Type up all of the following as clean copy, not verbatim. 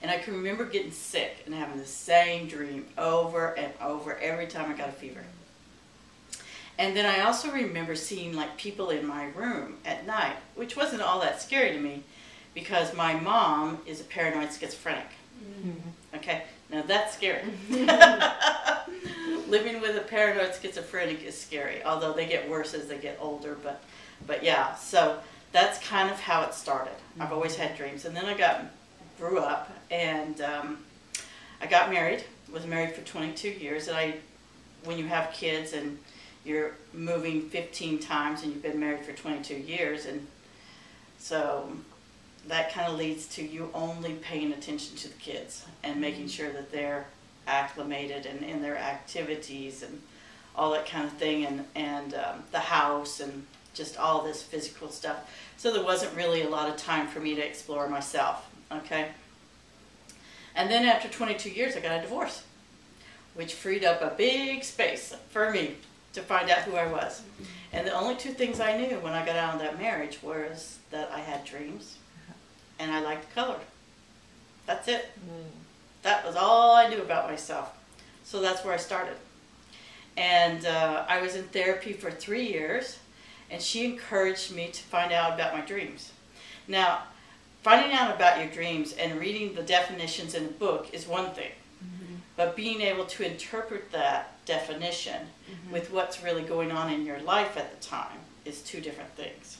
And I can remember getting sick and having the same dream over and over every time I got a fever. And then I also remember seeing like people in my room at night, which wasn't all that scary to me because my mom is a paranoid schizophrenic. Mm-hmm. Okay, now that's scary. Living with a paranoid schizophrenic is scary, although they get worse as they get older. But yeah, so that's kind of how it started. I've always had dreams. And then I grew up and I got married, was married for 22 years. And when you have kids and you're moving 15 times and you've been married for 22 years, and so that kind of leads to you only paying attention to the kids and making sure that they're acclimated and in their activities and all that kind of thing, and the house and just all this physical stuff. So there wasn't really a lot of time for me to explore myself, okay? And then after 22 years, I got a divorce, which freed up a big space for me to find out who I was. And the only two things I knew when I got out of that marriage was that I had dreams and I liked color. That's it. That was all I knew about myself. So that's where I started. And I was in therapy for 3 years, and she encouraged me to find out about my dreams. Now, finding out about your dreams and reading the definitions in a book is one thing. But being able to interpret that definition with what's really going on in your life at the time is two different things.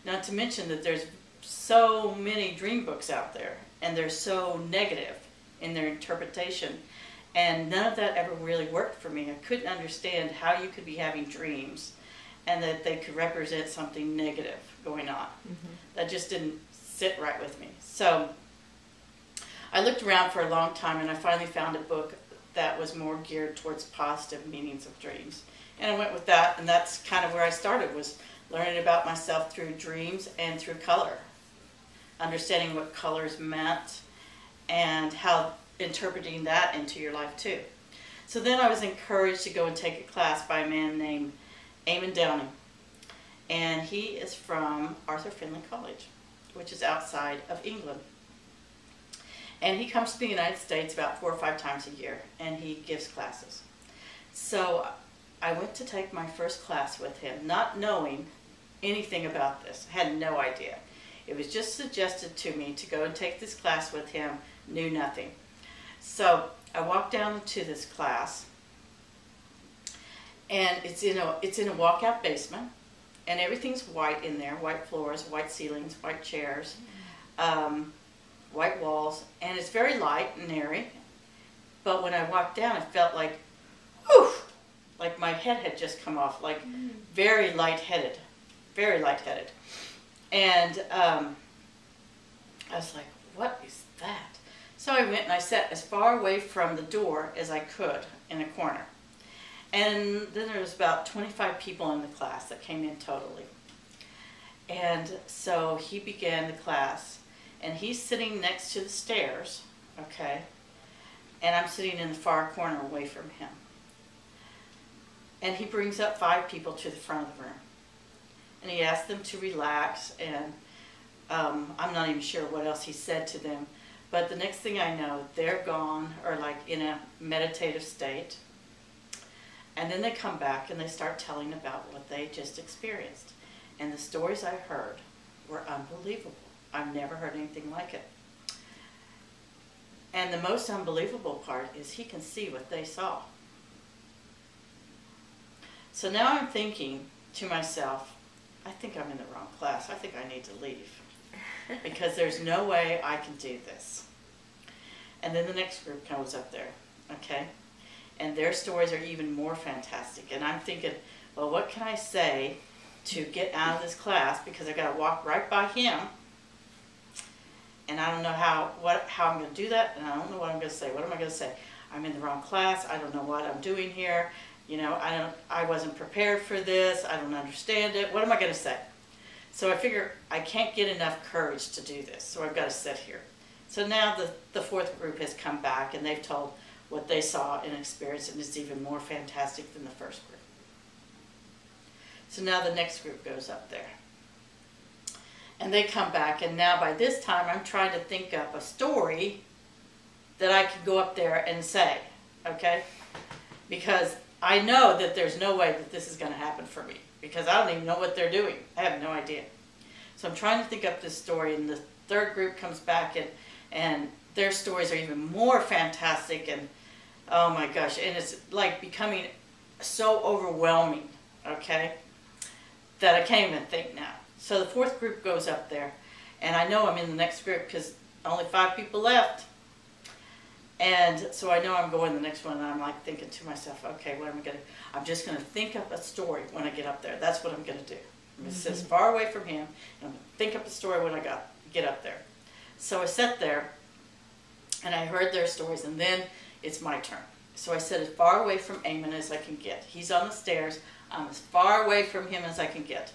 Not to mention that there's so many dream books out there, and they're so negative in their interpretation, and none of that ever really worked for me. I couldn't understand how you could be having dreams and that they could represent something negative going on. That just didn't sit right with me. So I looked around for a long time, and I finally found a book that was more geared towards positive meanings of dreams. And I went with that, and that's kind of where I started, was learning about myself through dreams and through color. Understanding what colors meant and how interpreting that into your life too. So then I was encouraged to go and take a class by a man named Eamon Downing. And he is from Arthur Findlay College, which is outside of England. And he comes to the United States about 4 or 5 times a year, and he gives classes. So I went to take my first class with him, not knowing anything about this. I had no idea. It was just suggested to me to go and take this class with him, knew nothing. So I walked down to this class, and it's in a walkout basement, and everything's white in there, white floors, white ceilings, white chairs, white walls, and it's very light and airy. But when I walked down, it felt like, whew, like my head had just come off, like very lightheaded, very lightheaded. And I was like, what is that? So I went and I sat as far away from the door as I could in a corner. And then there was about 25 people in the class that came in totally. And so he began the class, and he's sitting next to the stairs, okay, and I'm sitting in the far corner away from him. And he brings up 5 people to the front of the room. And he asked them to relax, and I'm not even sure what else he said to them. But the next thing I know, they're gone, or like in a meditative state. And then they come back and they start telling about what they just experienced. And the stories I heard were unbelievable. I've never heard anything like it. And the most unbelievable part is he can see what they saw. So now I'm thinking to myself, I think I'm in the wrong class. I think I need to leave. Because there's no way I can do this. And then the next group comes up there, okay? And their stories are even more fantastic. And I'm thinking, well, what can I say to get out of this class? Because I got to walk right by him. And I don't know how I'm going to do that. And I don't know what I'm going to say. What am I going to say? I'm in the wrong class. I don't know what I'm doing here. You know, I wasn't prepared for this. I don't understand it. What am I going to say? So I figure I can't get enough courage to do this. So I've got to sit here. So now the 4th group has come back, and they've told what they saw and experienced, and it's even more fantastic than the first group. So now the next group goes up there. And they come back, and now by this time I'm trying to think up a story that I can go up there and say, okay? Because I know that there's no way that this is going to happen for me, because I don't even know what they're doing. I have no idea. So I'm trying to think up this story, and the third group comes back, and their stories are even more fantastic, and oh my gosh, and it's like becoming so overwhelming, okay, that I can't even think now. So the fourth group goes up there, and I know I'm in the next group because only 5 people left. And so I know I'm going the next one, and I'm like thinking to myself, okay, what am I going to do? I'm just going to think up a story when I get up there. That's what I'm going to do. I'm going to sit as far away from him, and I'm going to think up a story when I get up there. So I sat there, and I heard their stories, and then it's my turn. So I sat as far away from Eamon as I can get. He's on the stairs. I'm as far away from him as I can get.